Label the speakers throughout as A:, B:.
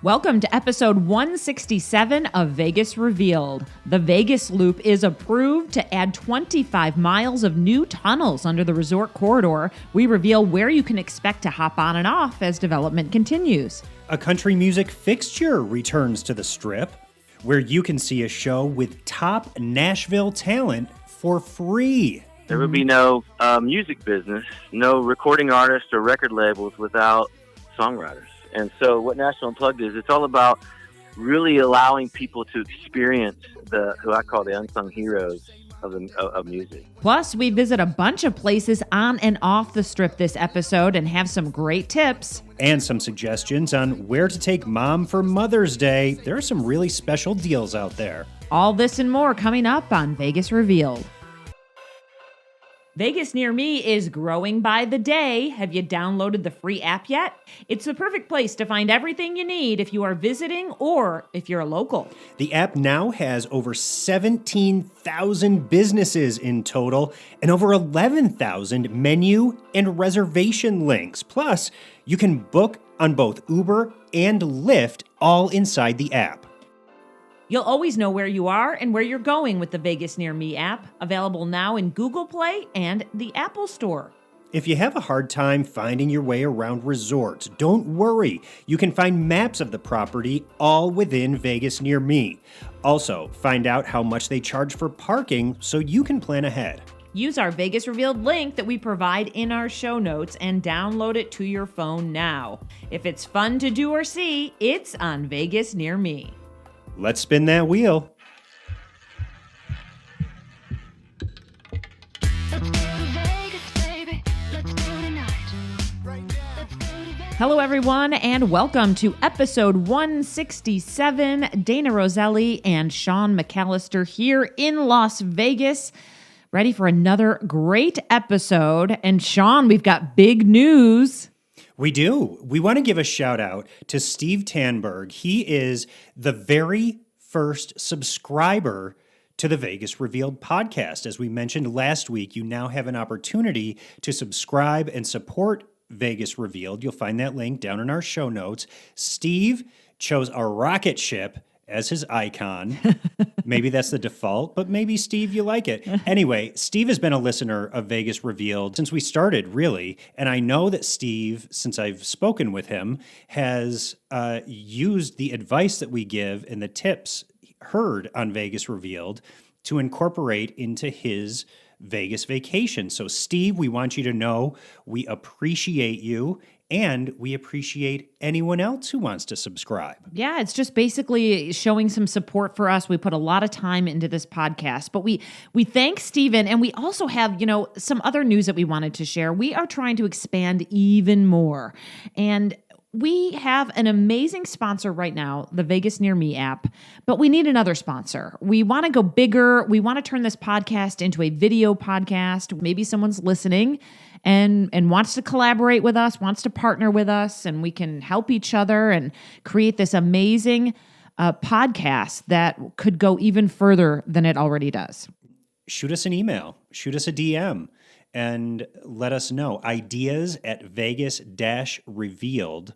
A: Welcome to episode 167 of Vegas Revealed. The Vegas Loop is approved to add 25 miles of new tunnels under the resort corridor. We reveal where you can expect to hop on and off as development continues.
B: A country music fixture returns to the Strip, where you can see a show with top Nashville talent for free.
C: There would be no music business, no recording artists or record labels without songwriters. And so what Nashville Unplugged is, it's all about really allowing people to experience who I call the unsung heroes of music.
A: Plus, we visit a bunch of places on and off the Strip this episode and have some great tips.
B: And some suggestions on where to take mom for Mother's Day. There are some really special deals out there.
A: All this and more coming up on Vegas Revealed. Vegas Near Me is growing by the day. Have you downloaded the free app yet? It's the perfect place to find everything you need if you are visiting or if you're a local.
B: The app now has over 17,000 businesses in total and over 11,000 menu and reservation links. Plus, you can book on both Uber and Lyft all inside the app.
A: You'll always know where you are and where you're going with the Vegas Near Me app, available now in Google Play and the Apple Store.
B: If you have a hard time finding your way around resorts, don't worry. You can find maps of the property all within Vegas Near Me. Also, find out how much they charge for parking so you can plan ahead.
A: Use our Vegas Revealed link that we provide in our show notes and download it to your phone now. If it's fun to do or see, it's on Vegas Near Me.
B: Let's spin that wheel.
A: Hello, everyone, and welcome to episode 167. Dayna Roselli and Sean McAllister here in Las Vegas, ready for another great episode. And Sean, we've got big news.
B: We do. We want to give a shout out to Steve Tanberg. He is the very first subscriber to the Vegas Revealed podcast. As we mentioned last week, you now have an opportunity to subscribe and support Vegas Revealed. You'll find that link down in our show notes. Steve chose a rocket ship as his icon. Maybe that's the default, but maybe, Steve, you like it. Anyway, Steve has been a listener of Vegas Revealed since we started, really. And I know that Steve, since I've spoken with him, has used the advice that we give and the tips heard on Vegas Revealed to incorporate into his Vegas vacation. So, Steve, we want you to know we appreciate you. And we appreciate anyone else who wants to subscribe.
A: Yeah, it's just basically showing some support for us. We put a lot of time into this podcast, but we thank Steven, and we also have, some other news that we wanted to share. We are trying to expand even more. And we have an amazing sponsor right now, the Vegas Near Me app, but we need another sponsor. We want to go bigger. We want to turn this podcast into a video podcast. Maybe someone's listening and wants to collaborate with us, wants to partner with us, and we can help each other and create this amazing podcast that could go even further than it already does.
B: Shoot us an email, shoot us a DM, and let us know. Ideas at Vegas-Revealed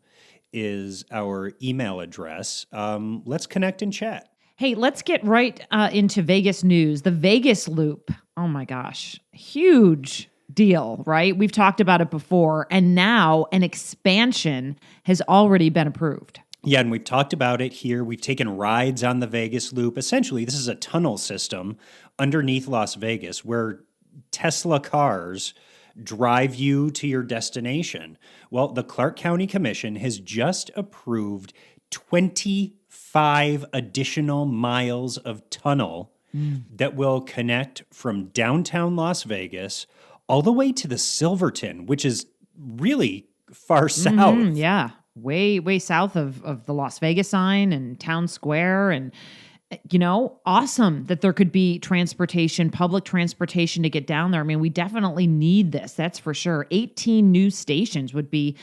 B: is our email address. Let's connect and chat.
A: Hey, let's get right into Vegas news. The Vegas Loop. Oh my gosh. Huge deal, right? We've talked about it before, and now an expansion has already been approved.
B: Yeah, and we've talked about it here. We've taken rides on the Vegas Loop. Essentially, this is a tunnel system underneath Las Vegas where Tesla cars drive you to your destination. Well, the Clark County Commission has just approved 25 additional miles of tunnel that will connect from downtown Las Vegas all the way to the Silverton, which is really far south.
A: Yeah, way south of the Las Vegas sign and Town Square. And, awesome that there could be transportation, public transportation to get down there. I mean, we definitely need this. That's for sure. 18 new stations would be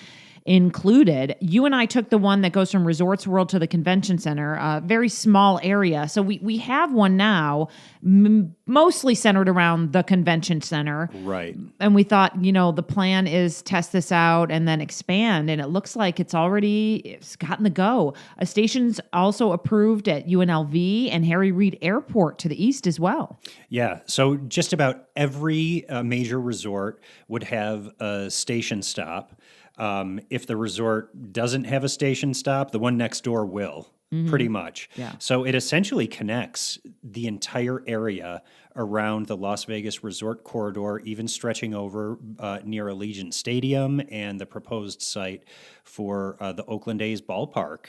A: included. You and I took the one that goes from Resorts World to the Convention Center, a very small area. So we have one now, mostly centered around the Convention Center.
B: Right.
A: And we thought, the plan is test this out and then expand. And it looks like it's gotten the go. A station's also approved at UNLV and Harry Reid Airport to the east as well.
B: Yeah. So just about every major resort would have a station stop. If the resort doesn't have a station stop, the one next door will. Pretty much.
A: Yeah.
B: So it essentially connects the entire area around the Las Vegas resort corridor, even stretching over near Allegiant Stadium and the proposed site for the Oakland A's ballpark.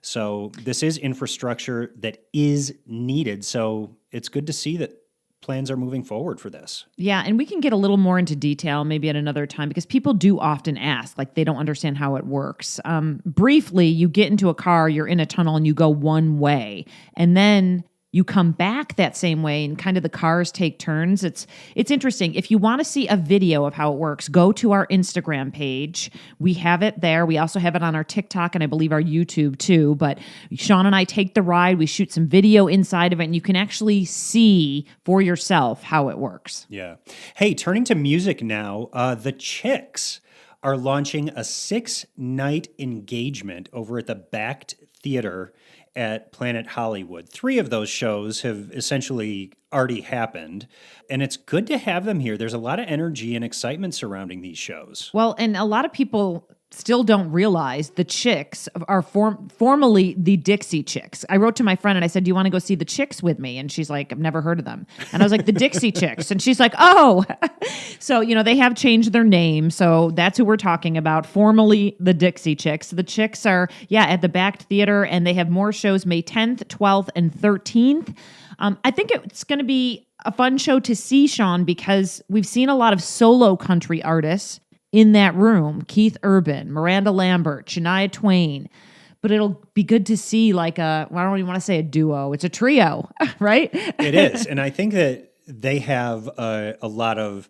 B: So this is infrastructure that is needed. So it's good to see that plans are moving forward for this.
A: Yeah, and we can get a little more into detail maybe at another time because people do often ask, like they don't understand how it works. Briefly, you get into a car, you're in a tunnel, and you go one way, and then you come back that same way and kind of the cars take turns. It's interesting. If you want to see a video of how it works, go to our Instagram page. We have it there. We also have it on our TikTok and I believe our YouTube too. But Sean and I take the ride. We shoot some video inside of it and you can actually see for yourself how it works.
B: Yeah. Hey, turning to music now, the Chicks are launching a 6-night engagement over at the Backed Theater at Planet Hollywood. 3 of those shows have essentially already happened, and it's good to have them here. There's a lot of energy and excitement surrounding these shows.
A: Well, and a lot of people still don't realize the Chicks are formerly the Dixie Chicks. I wrote to my friend and I said, do you want to go see the Chicks with me? And she's like, I've never heard of them. And I was like, the Dixie Chicks. And she's like, oh. So, they have changed their name. So that's who we're talking about, formerly the Dixie Chicks. The Chicks are, at the Backed Theater, and they have more shows May 10th, 12th, and 13th. I think it's going to be a fun show to see, Sean, because we've seen a lot of solo country artists in that room. Keith Urban, Miranda Lambert, Shania Twain. But it'll be good to see I don't even want to say a duo. It's a trio, right?
B: It is. And I think that they have a lot of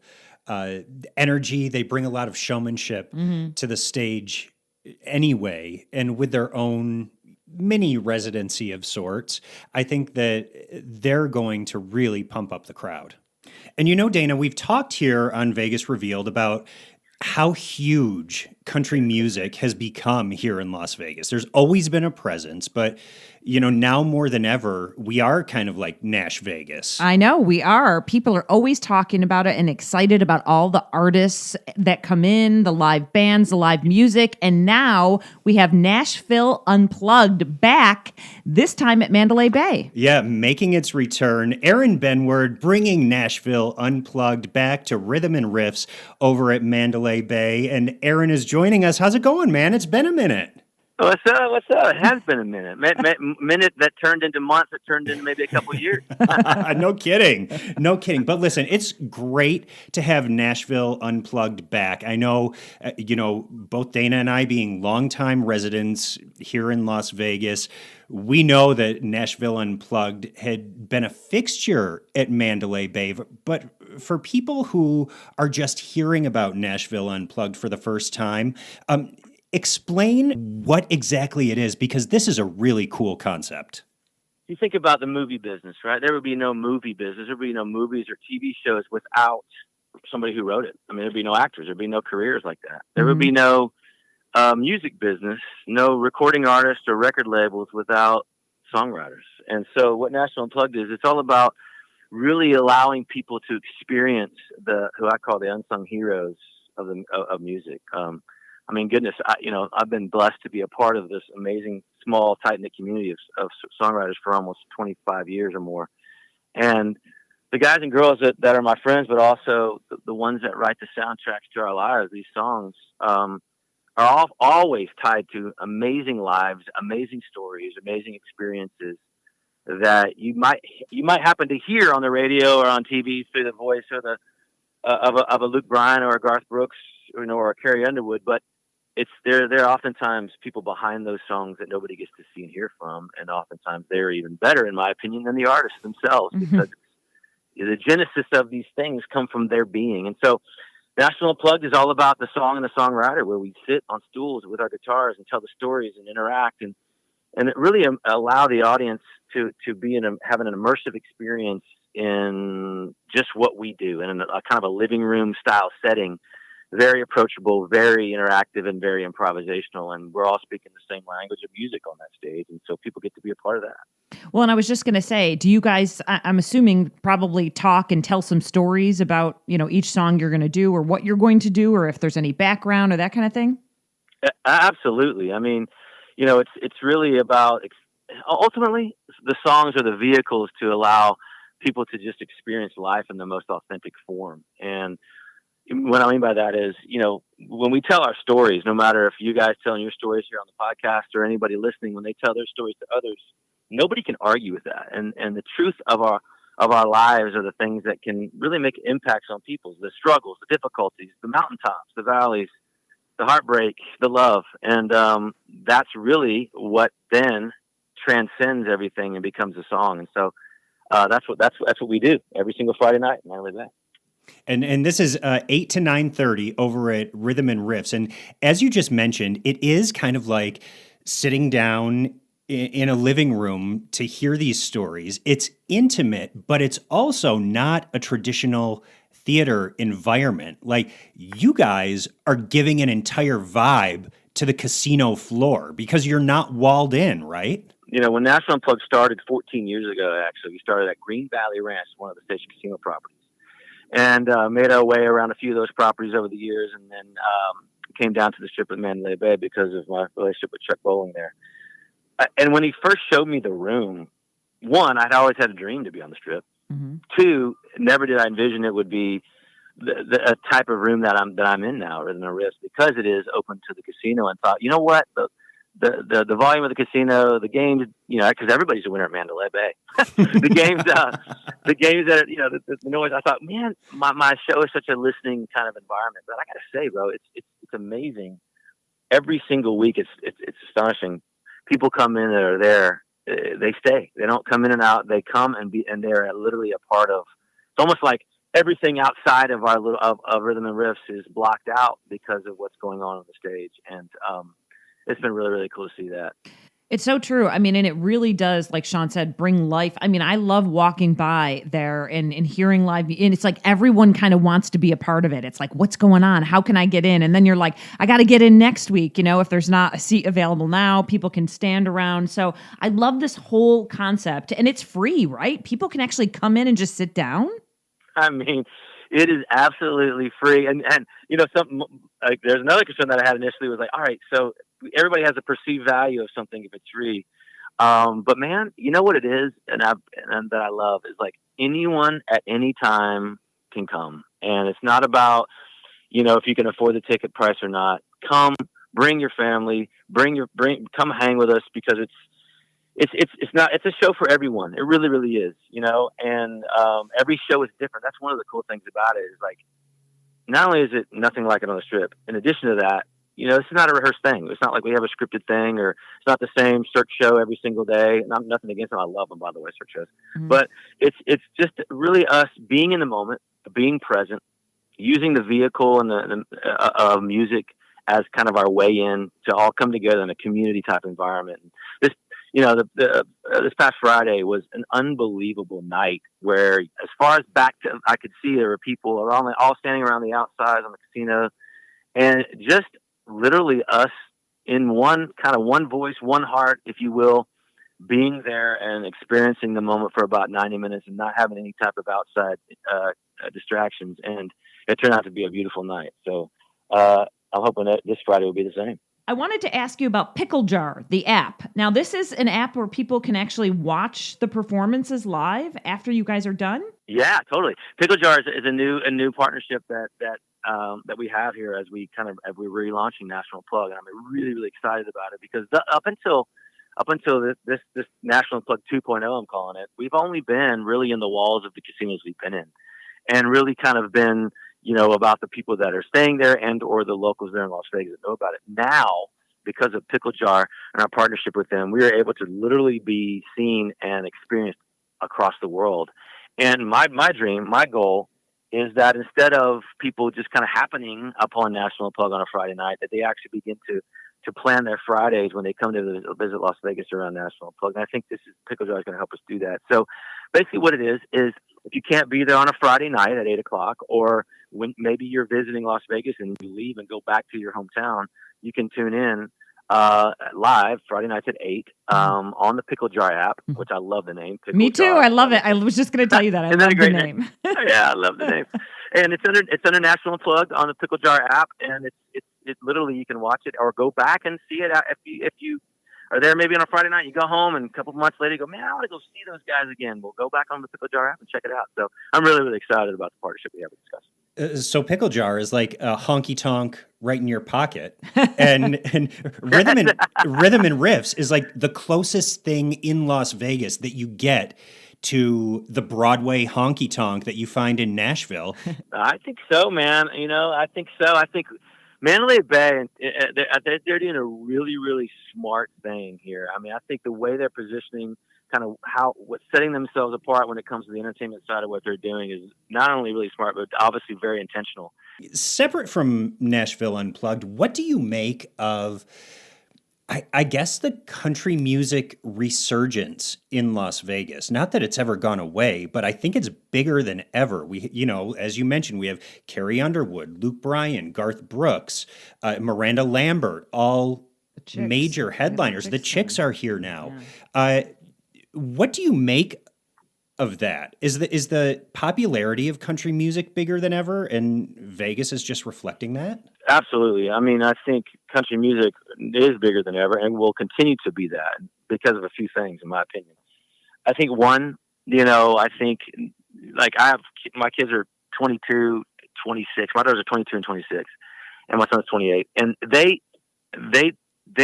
B: energy. They bring a lot of showmanship to the stage anyway. And with their own mini residency of sorts, I think that they're going to really pump up the crowd. And Dayna, we've talked here on Vegas Revealed about how huge country music has become here in Las Vegas. There's always been a presence, but now more than ever, we are kind of like Nash Vegas.
A: I know we are. People are always talking about it and excited about all the artists that come in, the live bands, the live music. And now we have Nashville Unplugged back, this time at Mandalay Bay.
B: Yeah, making its return. Aaron Benward bringing Nashville Unplugged back to rhythm and riffs over at Mandalay Bay. And Aaron is joining us. How's it going, man? It's been a minute.
C: What's up? It has been a minute. Minute that turned into months that turned into maybe a couple of years.
B: No kidding. But listen, it's great to have Nashville Unplugged back. I know, both Dayna and I being longtime residents here in Las Vegas, we know that Nashville Unplugged had been a fixture at Mandalay Bay. But for people who are just hearing about Nashville Unplugged for the first time, explain what exactly it is, because this is a really cool concept.
C: You think about the movie business, right? There would be no movie business. There would be no movies or TV shows without somebody who wrote it. I mean, there'd be no actors. There'd be no careers like that. There would be no music business, no recording artists or record labels without songwriters. And so what Nashville Unplugged is, it's all about really allowing people to experience who I call the unsung heroes of music. I mean, goodness, I've been blessed to be a part of this amazing, small, tight-knit community of songwriters for almost 25 years or more. And the guys and girls that are my friends, but also the ones that write the soundtracks to our lives, these songs, are always tied to amazing lives, amazing stories, amazing experiences that you might happen to hear on the radio or on TV through the voice or of a Luke Bryan or a Garth Brooks, or a Carrie Underwood, but there are oftentimes people behind those songs that nobody gets to see and hear from, and oftentimes they're even better, in my opinion, than the artists themselves, because the genesis of these things come from their being. And so Nashville Unplugged is all about the song and the songwriter, where we sit on stools with our guitars and tell the stories and interact, and it really allow the audience to be having an immersive experience in just what we do in a kind of a living room style setting. Very approachable, very interactive, and very improvisational. And we're all speaking the same language of music on that stage. And so people get to be a part of that.
A: Well, and I was just going to say, do you guys, I'm assuming, probably talk and tell some stories about, each song you're going to do or what you're going to do, or if there's any background or that kind of thing?
C: Absolutely. I mean, it's really about, ultimately, the songs are the vehicles to allow people to just experience life in the most authentic form. And what I mean by that is, when we tell our stories, no matter if you guys telling your stories here on the podcast or anybody listening, when they tell their stories to others, nobody can argue with that. And the truth of our lives are the things that can really make impacts on people, the struggles, the difficulties, the mountaintops, the valleys, the heartbreak, the love. And that's really what then transcends everything and becomes a song. And so that's what we do every single Friday night in Mandalay Bay.
B: And this is 8 to 9:30 over at Rhythm and Riffs. And as you just mentioned, it is kind of like sitting down in a living room to hear these stories. It's intimate, but it's also not a traditional theater environment. Like, you guys are giving an entire vibe to the casino floor because you're not walled in, right?
C: When Nashville Unplugged started 14 years ago, actually, we started at Green Valley Ranch, one of the station casino properties. And made our way around a few of those properties over the years, and then came down to the strip of Mandalay Bay because of my relationship with Chuck Bowling there. And when he first showed me the room, one, I'd always had a dream to be on the strip. Mm-hmm. Two, never did I envision it would be the type of room that I'm in now, Rhythm and Riffs, because it is open to the casino. And thought, you know what, the volume of the casino, the games, because everybody's a winner at Mandalay Bay. the games that, the noise. I thought, man, my show is such a listening kind of environment. But I got to say, bro, it's amazing. Every single week, it's astonishing. People come in that are there, they stay. They don't come in and out. They come and they're literally a part of. It's almost like everything outside of our of Rhythm and Riffs is blocked out because of what's going on the stage, and it's been really, really cool to see that.
A: It's so true. I mean, and it really does, like Sean said, bring life. I mean, I love walking by there and hearing live. And it's like everyone kind of wants to be a part of it. It's like, what's going on? How can I get in? And then you're like, I got to get in next week. If there's not a seat available now, people can stand around. So I love this whole concept. And it's free, right? People can actually come in and just sit down.
C: I mean, it is absolutely free. And something like, there's another concern that I had initially was like, all right, so everybody has a perceived value of something if it's free. But man, you know what it is? And that I love is like anyone at any time can come. And it's not about, if you can afford the ticket price or not. Come, bring your family, come hang with us, because it's a show for everyone. It really, really is, and every show is different. That's one of the cool things about it is like, not only is it nothing like it on the strip, in addition to that, this is not a rehearsed thing. It's not like we have a scripted thing, or it's not the same Cirque show every single day. Nothing against them. I love them, by the way, Cirque shows. Mm-hmm. But it's just really us being in the moment, being present, using the vehicle and the music as kind of our way in to all come together in a community type environment. This, this past Friday was an unbelievable night where, as far as I could see, there were people all standing around the outside on the casino, and just literally us in one voice, one heart, if you will, being there and experiencing the moment for about 90 minutes and not having any type of outside distractions. And it turned out to be a beautiful night. So I'm hoping that this Friday will be the same.
A: I wanted to ask you about Pickle Jar, the app. Now, this is an app where people can actually watch the performances live after you guys are done?
C: Yeah, totally. Pickle Jar is a new partnership that we have here as we're relaunching Nashville Unplugged, and I'm really, really excited about it because up until this Nashville Unplugged 2.0, I'm calling it, we've only been really in the walls of the casinos we've been in, and really kind of been about the people that are staying there and or the locals there in Las Vegas that know about it. Now, because of Pickle Jar and our partnership with them, we are able to literally be seen and experienced across the world. And my dream, my goal is that instead of people just kind of happening upon National Unplugged on a Friday night, that they actually begin to plan their Fridays when they come to visit Las Vegas around National Unplugged. And I think Pickle Jar is going to help us do that. So basically what it is if you can't be there on a Friday night at 8 o'clock, or when maybe you're visiting Las Vegas and you leave and go back to your hometown, you can tune in live Friday nights at 8 on the Pickle Jar app, which I love the name. Pickle
A: Me too.
C: Jar.
A: I love it. I was just going to tell you that. I love the name.
C: Yeah, I love the name. And it's under National Unplugged on the Pickle Jar app, and it's literally, you can watch it or go back and see it if you are there maybe on a Friday night. You go home and a couple of months later you go, man, I want to go see those guys again. We'll go back on the Pickle Jar app and check it out. So I'm really, really excited about the partnership we have with Discuss.
B: So Pickle Jar is like a honky tonk right in your pocket, and rhythm and riffs is like the closest thing in Las Vegas that you get to the Broadway honky tonk that you find in Nashville.
C: I think so, man. I think so. I think Mandalay Bay, they're doing a really, really smart thing here. I mean, I think the way they're positioning, kind of setting themselves apart when it comes to the entertainment side of what they're doing is not only really smart, but obviously very intentional.
B: Separate from Nashville Unplugged, what do you make of, I guess, the country music resurgence in Las Vegas? Not that it's ever gone away, but I think it's bigger than ever. We, as you mentioned, we have Carrie Underwood, Luke Bryan, Garth Brooks, Miranda Lambert, all major headliners. The Chicks are here now. Yeah. What do you make of that? Is the popularity of country music bigger than ever, and Vegas is just reflecting that?
C: Absolutely. I mean, I think country music is bigger than ever and will continue to be that because of a few things, in my opinion. I think one, I think like my kids are 22, 26. My daughters are 22 and 26, and my son's 28. And they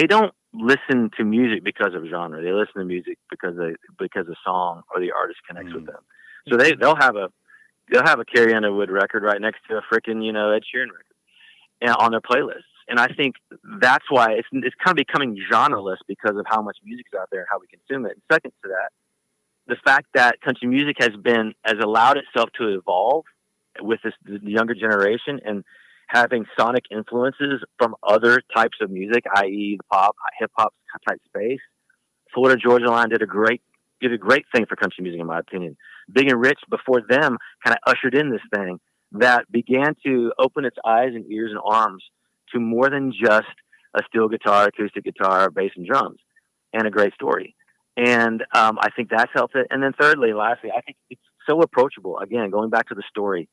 C: don't listen to music because of genre. They listen to music because the song or the artist connects with them. So they'll have a Carrie Underwood record right next to a freaking Ed Sheeran record on their playlists. And I think that's why it's kind of becoming genreless because of how much music's out there and how we consume it. And second to that, the fact that country music has allowed itself to evolve with the younger generation and having sonic influences from other types of music, i.e. the pop, hip hop type space. Florida Georgia Line did a great thing for country music, in my opinion. Big and Rich before them kind of ushered in this thing that began to open its eyes and ears and arms to more than just a steel guitar, acoustic guitar, bass and drums, and a great story. And I think that's helped it. And then lastly, I think it's so approachable. Again, going back to the story,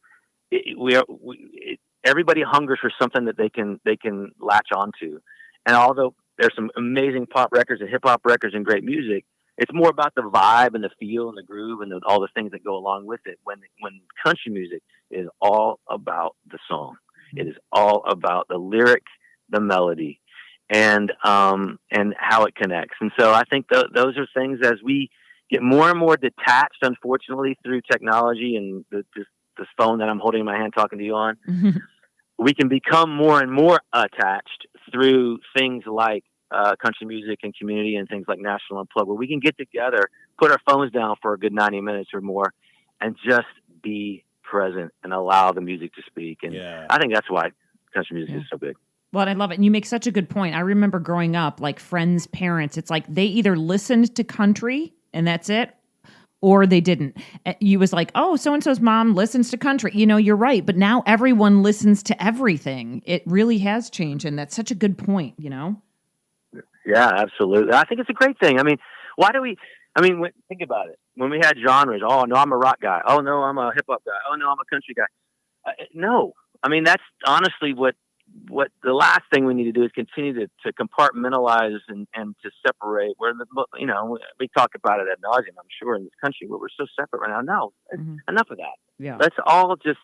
C: everybody hungers for something that they can latch onto. And although there's some amazing pop records and hip hop records and great music, it's more about the vibe and the feel and the groove and all the things that go along with it. When country music is all about the song, it is all about the lyric, the melody, and how it connects. And so I think those are things, as we get more and more detached, unfortunately, through technology and this phone that I'm holding in my hand talking to you on, we can become more and more attached through things like country music and community and things like National Unplugged, where we can get together, put our phones down for a good 90 minutes or more, and just be present and allow the music to speak. And I think that's why country music is so big.
A: Well, I love it. And you make such a good point. I remember growing up, like friends' parents, it's like they either listened to country and that's it, or they didn't. You was like, oh, so-and-so's mom listens to country. You're right. But now everyone listens to everything. It really has changed. And that's such a good point,
C: Yeah, absolutely. I think it's a great thing. I mean, think about it. When we had genres, oh, no, I'm a rock guy. Oh, no, I'm a hip hop guy. Oh, no, I'm a country guy. No. I mean, that's honestly what the last thing we need to do is continue to compartmentalize and to separate. We talk about it ad nauseum, I'm sure, in this country where we're so separate right now. No, enough of that.
A: Yeah.
C: Let's all just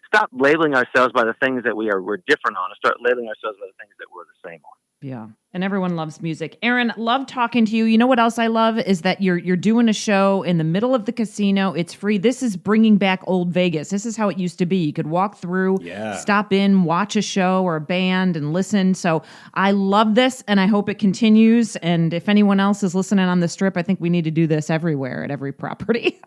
C: stop labeling ourselves by the things that we're different on and start labeling ourselves by the things that we're the same on.
A: Yeah. And everyone loves music. Aaron, love talking to you. You know what else I love is that you're doing a show in the middle of the casino. It's free. This is bringing back old Vegas. This is how it used to be. You could walk through, stop in, watch a show or a band and listen. So I love this and I hope it continues. And if anyone else is listening on the Strip, I think we need to do this everywhere at every property.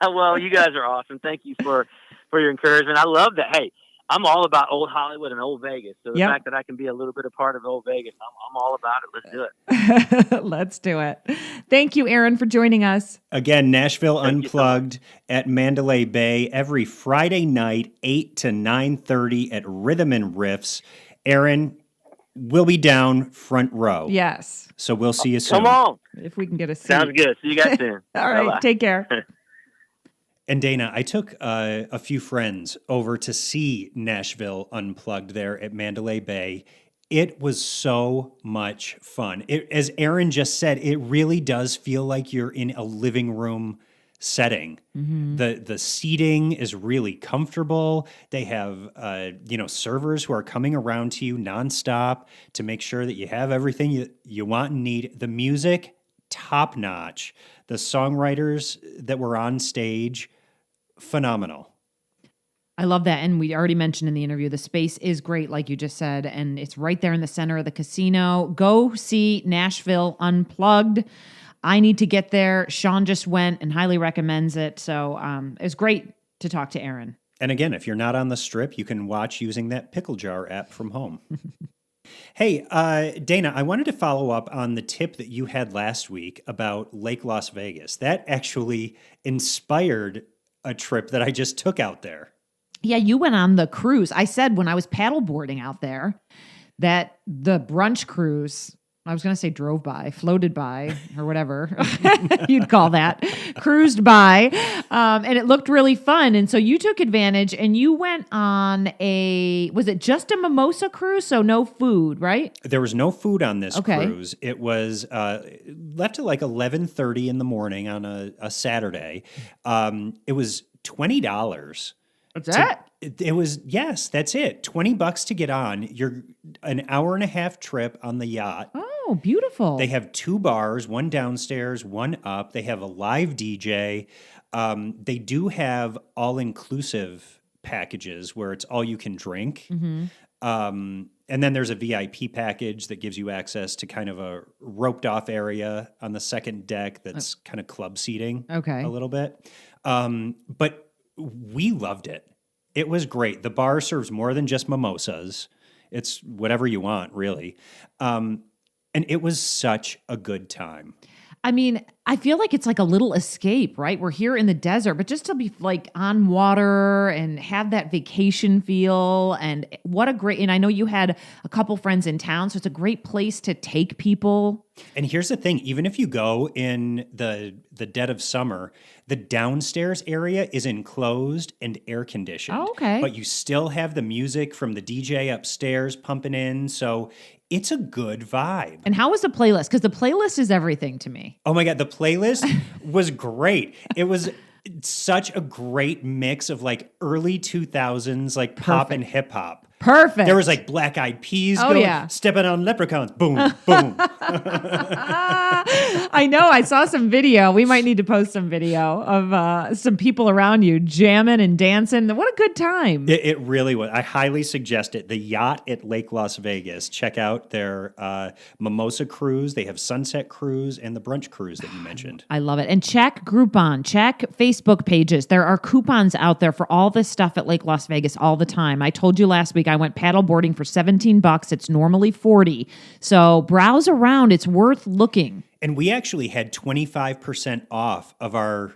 C: Well, you guys are awesome. Thank you for your encouragement. I love that. Hey, I'm all about old Hollywood and old Vegas. So the fact that I can be a little bit a part of old Vegas, I'm all about it. Let's do it.
A: Let's do it. Thank you, Aaron, for joining us.
B: Again, Nashville Unplugged at Mandalay Bay every Friday night, 8 to 9:30 at Rhythm and Riffs. Aaron, we'll be down front row.
A: Yes.
B: So we'll see you soon.
C: Come on.
A: If we can get a seat.
C: Sounds good. See you guys soon.
A: All right.
C: Bye-bye.
A: Take care.
B: And Dayna, I took a few friends over to see Nashville Unplugged there at Mandalay Bay. It was so much fun. As Aaron just said, it really does feel like you're in a living room setting. Mm-hmm. The seating is really comfortable. They have servers who are coming around to you nonstop to make sure that you have everything you want and need. The music, top notch. The songwriters that were on stage, phenomenal.
A: I love that. And we already mentioned in the interview, the space is great, like you just said, and it's right there in the center of the casino. Go see Nashville Unplugged. I need to get there. Sean just went and highly recommends it. So it's great to talk to Aaron.
B: And again, if you're not on the Strip, you can watch using that pickle jar app from home. Hey, Dayna, I wanted to follow up on the tip that you had last week about Lake Las Vegas. That actually inspired a trip that I just took out there.
A: Yeah, you went on the cruise. I said when I was paddleboarding out there that the brunch cruise, I was going to say drove by, floated by, or whatever you'd call that, cruised by, and it looked really fun. And so you took advantage and you went on was it just a Mimosa Cruise? So no food, right?
B: There was no food on this cruise. It was left at like 11:30 in the morning on a Saturday. It was $20.
A: What's that?
B: It was, yes, that's it. $20 to get on. You're an hour and a half trip on the yacht.
A: Oh, beautiful.
B: They have 2 bars, one downstairs, one up. They have a live DJ. They do have all-inclusive packages where it's all you can drink. Mm-hmm. And then there's a VIP package that gives you access to kind of a roped off area on the second deck that's kind of club seating a little bit. But we loved it. It was great. The bar serves more than just mimosas. It's whatever you want, really. And it was such a good time.
A: I mean, I feel like it's like a little escape, right? We're here in the desert, but just to be like on water and have that vacation feel, and and I know you had a couple friends in town, so it's a great place to take people.
B: And here's the thing, even if you go in the dead of summer, the downstairs area is enclosed and air conditioned.
A: Oh, okay.
B: But you still have the music from the DJ upstairs pumping in, so it's a good vibe.
A: And how was the playlist? Because the playlist is everything to me.
B: Oh my God, the playlist was great. It was such a great mix of like early 2000s, like pop and hip hop.
A: Perfect.
B: There was like Black Eyed Peas going, stepping on leprechauns, boom, boom.
A: I know. I saw some video. We might need to post some video of some people around you jamming and dancing. What a good time.
B: It really was. I highly suggest it. The yacht at Lake Las Vegas. Check out their Mimosa Cruise. They have Sunset Cruise and the Brunch Cruise that you mentioned.
A: I love it. And check Groupon. Check Facebook pages. There are coupons out there for all this stuff at Lake Las Vegas all the time. I told you last week I went paddleboarding for $17. It's normally $40. So browse around. It's worth looking.
B: And we actually had 25% off of our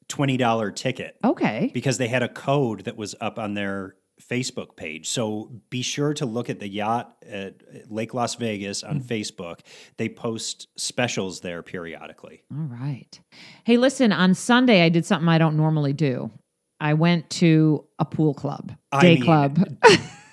B: $20 ticket.
A: Okay.
B: Because they had a code that was up on their Facebook page. So be sure to look at the yacht at Lake Las Vegas on Facebook. They post specials there periodically.
A: All right. Hey, listen, on Sunday, I did something I don't normally do. I went to a pool club, club.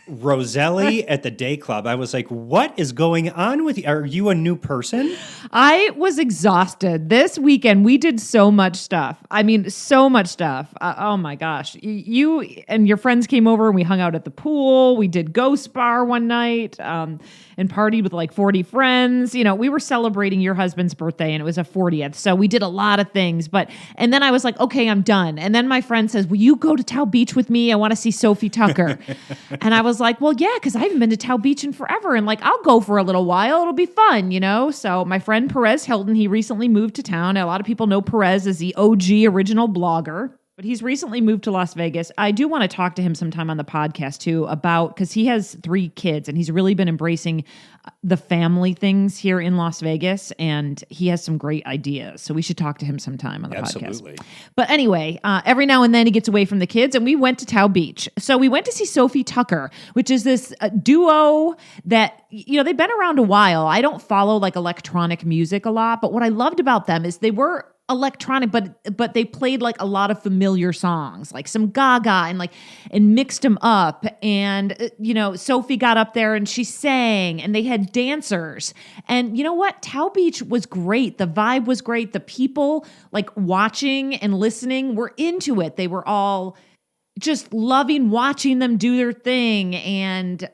B: Roselli at the day club. I was like, what is going on with you? Are you a new person?
A: I was exhausted. This weekend, we did so much stuff. I mean, so much stuff. Oh my gosh. You and your friends came over and we hung out at the pool. We did Ghost Bar one night. And and partied with like 40 friends. You know, we were celebrating your husband's birthday and it was a 40th. So we did a lot of things. And then I was like, okay, I'm done. And then my friend says, will you go to Tao Beach with me? I want to see Sofi Tukker. And I was like, well, yeah, because I haven't been to Tao Beach in forever. And like, I'll go for a little while. It'll be fun, you know? So my friend Perez Hilton, he recently moved to town. A lot of people know Perez as the OG original blogger. But he's recently moved to Las Vegas. I do want to talk to him sometime on the podcast too because he has 3 kids and he's really been embracing the family things here in Las Vegas and he has some great ideas. So we should talk to him sometime on the podcast. But anyway, every now and then he gets away from the kids and we went to Tao Beach. So we went to see Sofi Tukker, which is this duo that, you know, they've been around a while. I don't follow like electronic music a lot, but what I loved about them is they were electronic, but they played like a lot of familiar songs, like some Gaga and mixed them up. And, you know, Sofi got up there and she sang and they had dancers. And you know what? Tao Beach was great. The vibe was great. The people like watching and listening were into it. They were all just loving watching them do their thing. And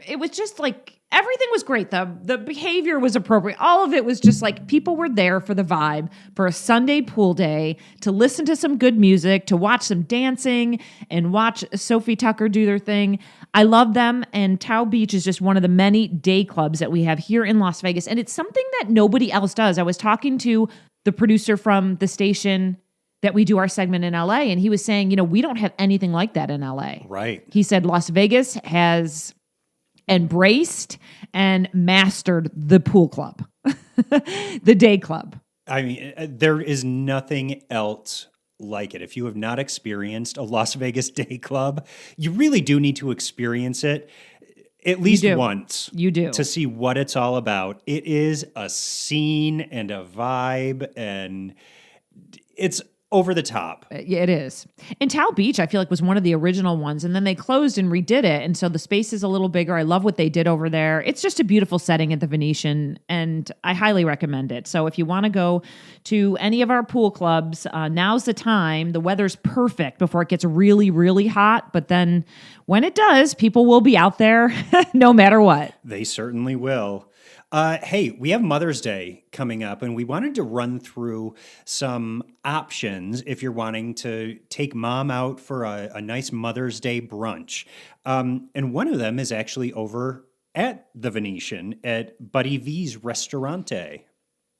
A: it was just like, everything was great. The behavior was appropriate. All of it was just like people were there for the vibe, for a Sunday pool day, to listen to some good music, to watch some dancing and watch Sofi Tukker do their thing. I love them. And Tao Beach is just one of the many day clubs that we have here in Las Vegas. And it's something that nobody else does. I was talking to the producer from the station that we do our segment in LA, and he was saying, you know, we don't have anything like that in LA.
B: Right.
A: He said Las Vegas has embraced and mastered the pool club, the day club.
B: I mean, there is nothing else like it. If you have not experienced a Las Vegas day club, you really do need to experience it at least once.
A: You do.
B: To see what it's all about. It is a scene and a vibe, and it's over the top.
A: Yeah, it is. And Tao Beach, I feel like, was one of the original ones, and then they closed and redid it, and so the space is a little bigger. I love what they did over there. It's just a beautiful setting at the Venetian, and I highly recommend it. So if you want to go to any of our pool clubs, now's the time. The weather's perfect before it gets really, really hot, but then when it does, people will be out there no matter what.
B: They certainly will. Hey, we have Mother's Day coming up, and we wanted to run through some options if you're wanting to take mom out for a nice Mother's Day brunch. And one of them is actually over at the Venetian at Buddy V's Restaurante.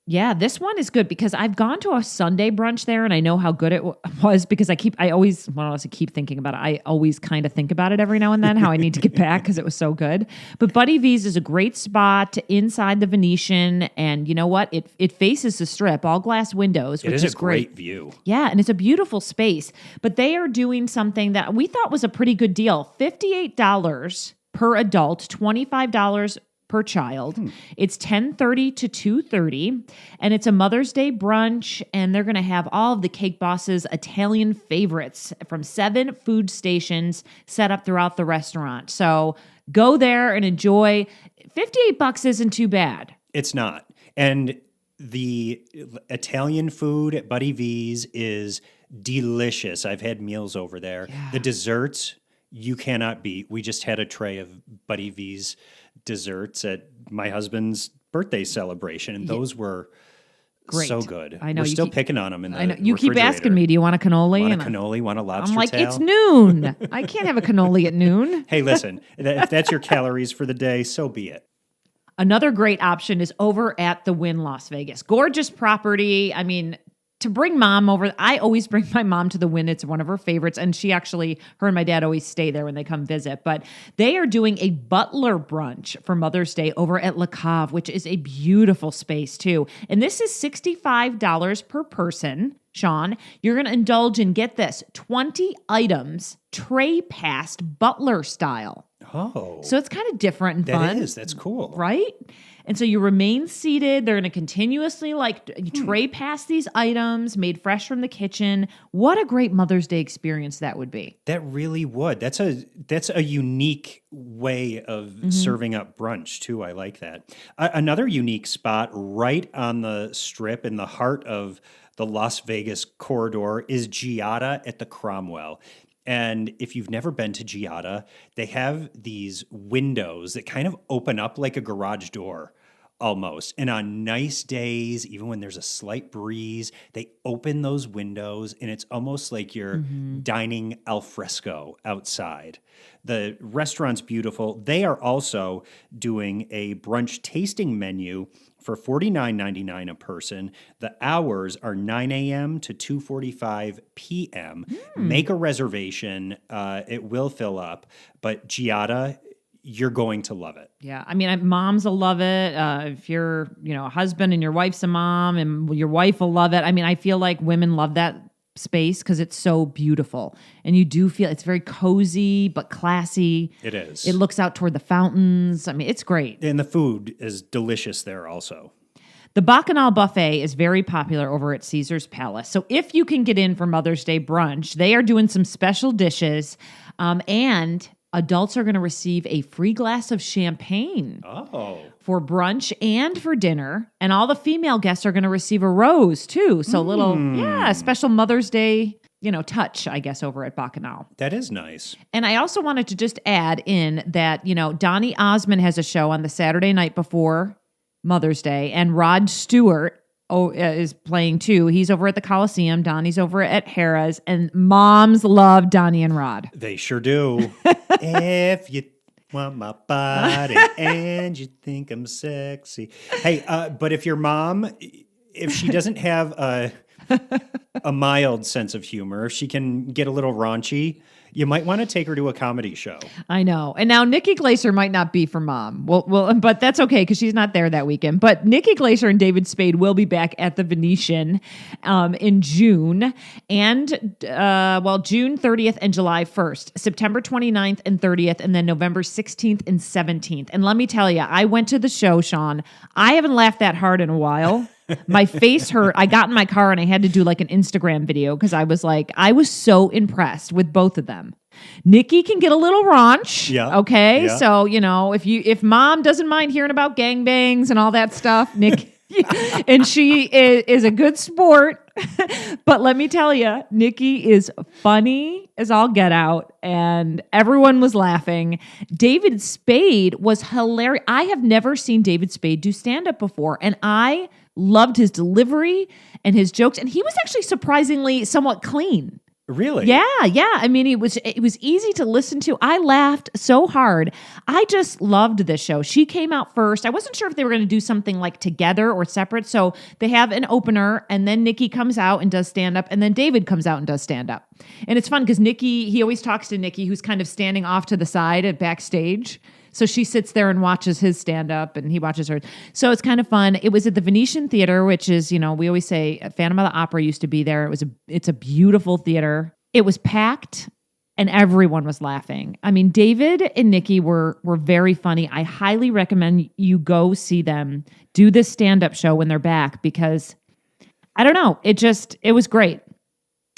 A: Yeah, this one is good because I've gone to a Sunday brunch there and I know how good it was because I always keep thinking about it. I always kind of think about it every now and then, how I need to get back because it was so good. But Buddy V's is a great spot inside the Venetian. And you know what? It faces the Strip, all glass windows, which is
B: a great view.
A: Yeah, and it's a beautiful space. But they are doing something that we thought was a pretty good deal. $58 per adult, $25 per child. It's 10:30 to 2:30, and it's a Mother's Day brunch, and they're going to have all of the Cake Boss's Italian favorites from 7 food stations set up throughout the restaurant. So go there and enjoy. $58 isn't too bad.
B: It's not. And the Italian food at Buddy V's is delicious. I've had meals over there. Yeah. The desserts, you cannot beat. We just had a tray of Buddy V's desserts at my husband's birthday celebration, and those were great. So good. I know we're still picking on them in the
A: I know you keep asking me, do you want a cannoli?
B: Want a cannoli? Want a lobster
A: I'm like,
B: tail?
A: it's noon. I can't have a cannoli at noon.
B: Hey, listen, if that's your calories for the day, so be it.
A: Another great option is over at the Wynn Las Vegas. Gorgeous property. I mean, to bring mom over, I always bring my mom to the Wynn. It's one of her favorites. And her and my dad always stay there when they come visit. But they are doing a butler brunch for Mother's Day over at Le Cave, which is a beautiful space too. And this is $65 per person. Sean, you're going to indulge in, get this, 20 items, tray passed butler style.
B: Oh.
A: So it's kind of different and fun.
B: That is. That's cool.
A: Right? And so you remain seated. They're going to continuously tray pass these items made fresh from the kitchen. What a great Mother's Day experience that would be.
B: That really would. That's a unique way of serving up brunch too. I like that. Another unique spot right on the Strip in the heart of the Las Vegas corridor is Giada at the Cromwell. And if you've never been to Giada, they have these windows that kind of open up like a garage door almost. And on nice days, even when there's a slight breeze, they open those windows and it's almost like you're dining al fresco outside. The restaurant's beautiful. They are also doing a brunch tasting menu for $49.99 a person. The hours are 9 a.m. to 2:45 p.m. Make a reservation. It will fill up. But Giada, you're going to love it.
A: Yeah. I mean, moms will love it. If you're, a husband and your wife's a mom and your wife will love it. I mean, I feel like women love that space because it's so beautiful. And you do feel it's very cozy, but classy.
B: It is.
A: It looks out toward the fountains. I mean, it's great.
B: And the food is delicious there also.
A: The Bacchanal Buffet is very popular over at Caesar's Palace. So if you can get in for Mother's Day brunch, they are doing some special dishes. And adults are going to receive a free glass of champagne for brunch and for dinner. And all the female guests are going to receive a rose too. So special Mother's Day, touch, I guess, over at Bacchanal.
B: That is nice.
A: And I also wanted to just add in that, Donny Osmond has a show on the Saturday night before Mother's Day, and Rod Stewart is playing too. He's over at the Coliseum. Donnie's over at Harrah's, and moms love Donnie and Rod.
B: They sure do. If you want my body and you think I'm sexy. Hey, but if your mom, if she doesn't have a mild sense of humor, if she can get a little raunchy, you might want to take her to a comedy show. I
A: know. And now Nikki Glaser might not be for mom. Well, but that's okay because she's not there that weekend. But Nikki Glaser and David Spade will be back at the Venetian in June. And, June 30th and July 1st, September 29th and 30th, and then November 16th and 17th. And let me tell you, I went to the show, Sean. I haven't laughed that hard in a while. My face hurt. I got in my car and I had to do like an Instagram video because I was so impressed with both of them. Nikki can get a little raunch. Yeah. Okay. Yeah. So, if mom doesn't mind hearing about gangbangs and all that stuff, Nikki, and she is a good sport. But let me tell you, Nikki is funny as all get out, and everyone was laughing. David Spade was hilarious. I have never seen David Spade do stand-up before, and I loved his delivery and his jokes, and he was actually surprisingly somewhat clean.
B: Really?
A: Yeah. I mean, it was easy to listen to. I laughed so hard. I just loved this show. She came out first. I wasn't sure if they were going to do something like together or separate. So they have an opener, and then Nikki comes out and does stand up, and then David comes out and does stand up. And it's fun because Nikki, he always talks to Nikki, who's kind of standing off to the side at backstage. So she sits there and watches his stand-up, and he watches her. So it's kind of fun. It was at the Venetian Theater, which is, we always say Phantom of the Opera used to be there. It's a beautiful theater. It was packed, and everyone was laughing. I mean, David and Nikki were very funny. I highly recommend you go see them do this stand-up show when they're back because, I don't know, it was great.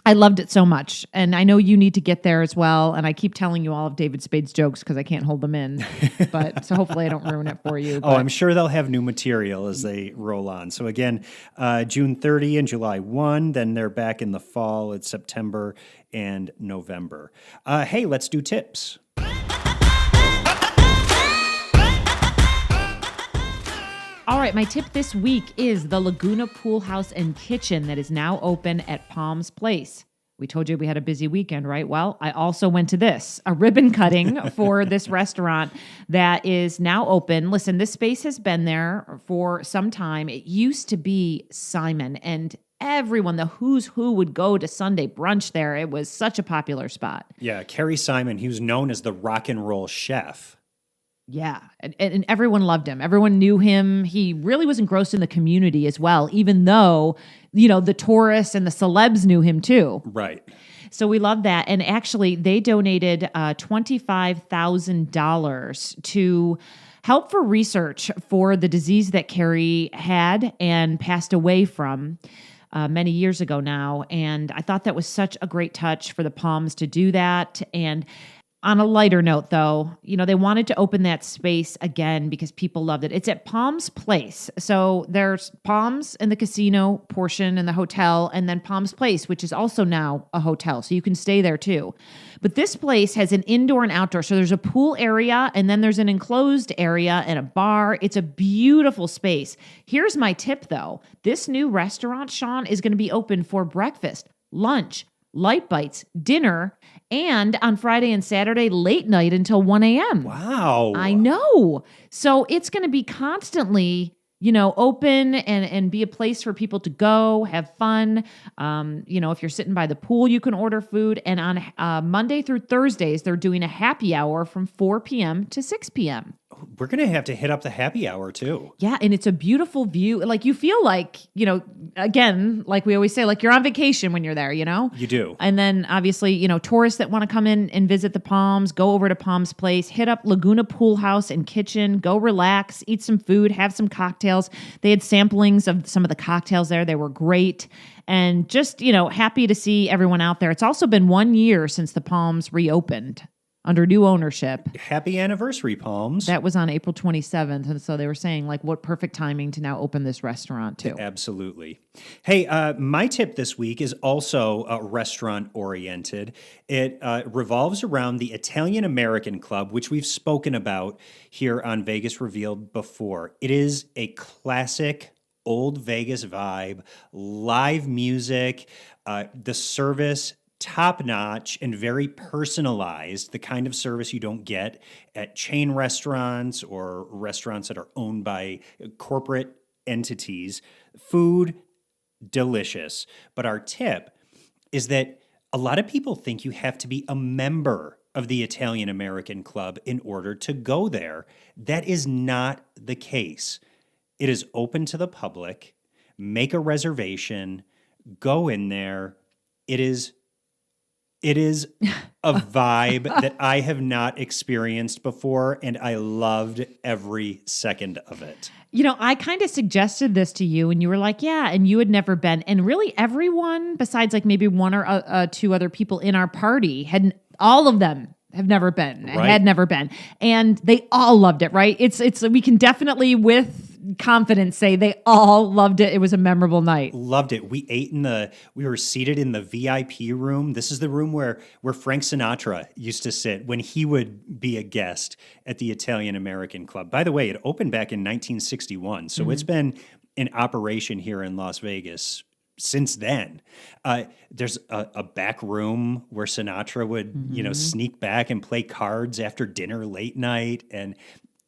A: I loved it so much. And I know you need to get there as well. And I keep telling you all of David Spade's jokes because I can't hold them in. But so hopefully I don't ruin it for you.
B: Oh, I'm sure they'll have new material as they roll on. So again, June 30 and July 1. Then they're back in the fall. It's September and November. Hey, let's do tips.
A: All right, my tip this week is the Laguna Pool House and Kitchen that is now open at Palms Place. We told you we had a busy weekend, right? Well, I also went to a ribbon cutting for this restaurant that is now open. Listen, this space has been there for some time. It used to be Simon, and everyone, the who's who, would go to Sunday brunch there. It was such a popular spot.
B: Yeah, Kerry Simon, he was known as the rock and roll chef.
A: Yeah, and everyone loved him. Everyone knew him. He really was engrossed in the community as well, even though, the tourists and the celebs knew him too.
B: Right.
A: So we love that. And actually, they donated $25,000 to help for research for the disease that Kerry had and passed away from many years ago now. And I thought that was such a great touch for the Palms to do that. And On a lighter note, though, they wanted to open that space again because people loved it. It's at Palms Place. So there's Palms and the casino portion and the hotel, and then Palms Place, which is also now a hotel. So you can stay there too. But this place has an indoor and outdoor. So there's a pool area, and then there's an enclosed area and a bar. It's a beautiful space. Here's my tip, though. This new restaurant, Sean, is going to be open for breakfast, lunch, light bites, dinner, and on Friday and Saturday, late night until 1 a.m.
B: Wow.
A: I know. So it's going to be constantly, open and be a place for people to go, have fun. If you're sitting by the pool, you can order food. And on Monday through Thursdays, they're doing a happy hour from 4 p.m. to 6 p.m.
B: We're going to have to hit up the happy hour too.
A: Yeah, and it's a beautiful view. Like you feel like, again, like we always say, like you're on vacation when you're there,
B: You do.
A: And then obviously, tourists that want to come in and visit the Palms, go over to Palms Place, hit up Laguna Pool House and Kitchen, go relax, eat some food, have some cocktails. They had samplings of some of the cocktails there. They were great. And just, happy to see everyone out there. It's also been 1 year since the Palms reopened under new ownership.
B: Happy anniversary, Palms.
A: That was on April 27th. And so they were saying, like, what perfect timing to now open this restaurant, too.
B: Absolutely. Hey, my tip this week is also restaurant-oriented. It revolves around the Italian American Club, which we've spoken about here on Vegas Revealed before. It is a classic old Vegas vibe, live music, the service top-notch and very personalized, the kind of service you don't get at chain restaurants or restaurants that are owned by corporate entities. Food, delicious. But our tip is that a lot of people think you have to be a member of the Italian American Club in order to go there. That is not the case. It is open to the public. Make a reservation. Go in there. It is a vibe that I have not experienced before, and I loved every second of it.
A: I kind of suggested this to you, and you were like, yeah, and you had never been. And really everyone, besides like maybe one or two other people in our party, all of them have never been,
B: Right.
A: had never been. And they all loved it, right? It's we can definitely with confidence say they all loved it. It was a memorable night.
B: Loved it. We were seated in the VIP room. This is the room where Frank Sinatra used to sit when he would be a guest at the Italian American Club. By the way, it opened back in 1961. So It's been in operation here in Las Vegas since then. There's a back room where Sinatra would, sneak back and play cards after dinner late night. And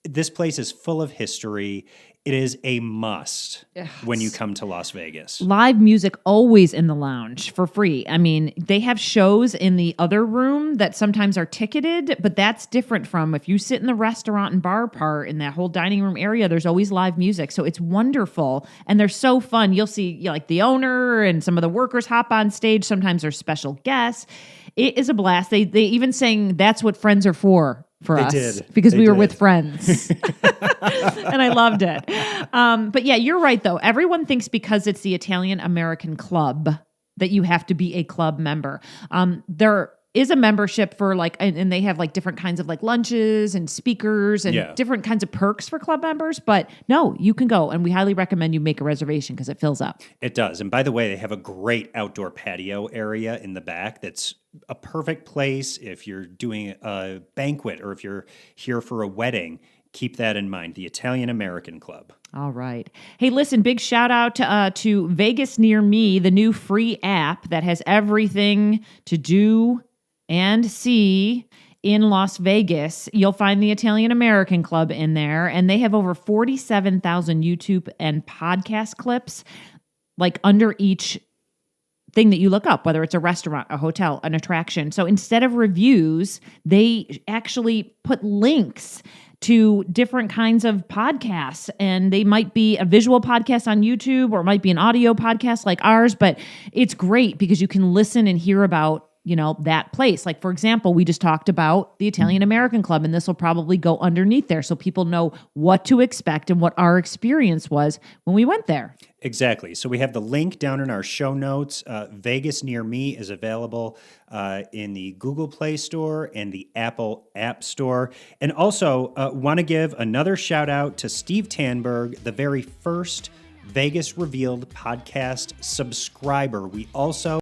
B: this place is full of history. It is a must when you come to Las Vegas.
A: Live music always in the lounge for free. I mean, they have shows in the other room that sometimes are ticketed, but that's different from if you sit in the restaurant and bar part in that whole dining room area, there's always live music. So it's wonderful. And they're so fun. You'll see like the owner and some of the workers hop on stage. Sometimes there's special guests. It is a blast. They even sang That's What Friends Are For us.
B: Did.
A: Because
B: They
A: we were
B: did.
A: with friends. And I loved it. But yeah, you're right, though. Everyone thinks because it's the Italian American Club that you have to be a club member. There is a membership for and they have like different kinds of like lunches and speakers and different kinds of perks for club members. But no, you can go. And we highly recommend you make a reservation because it fills up.
B: It does. And by the way, they have a great outdoor patio area in the back that's a perfect place if you're doing a banquet or if you're here for a wedding. Keep that in mind. The Italian American Club.
A: All right. Hey, listen, big shout out to Vegas Near Me, the new free app that has everything to do and see in Las Vegas. You'll find the Italian American Club in there, and they have over 47,000 YouTube and podcast clips, like under each thing that you look up, whether it's a restaurant, a hotel, an attraction. So instead of reviews, they actually put links to different kinds of podcasts, and they might be a visual podcast on YouTube or it might be an audio podcast like ours, but it's great because you can listen and hear about that place. Like, for example, we just talked about the Italian American Club, and this will probably go underneath there so people know what to expect and what our experience was when we went there.
B: Exactly. So we have the link down in our show notes. Vegas Near Me is available in the Google Play Store and the Apple App Store. And also want to give another shout out to Steve Tanberg, the very first Vegas Revealed podcast subscriber. We also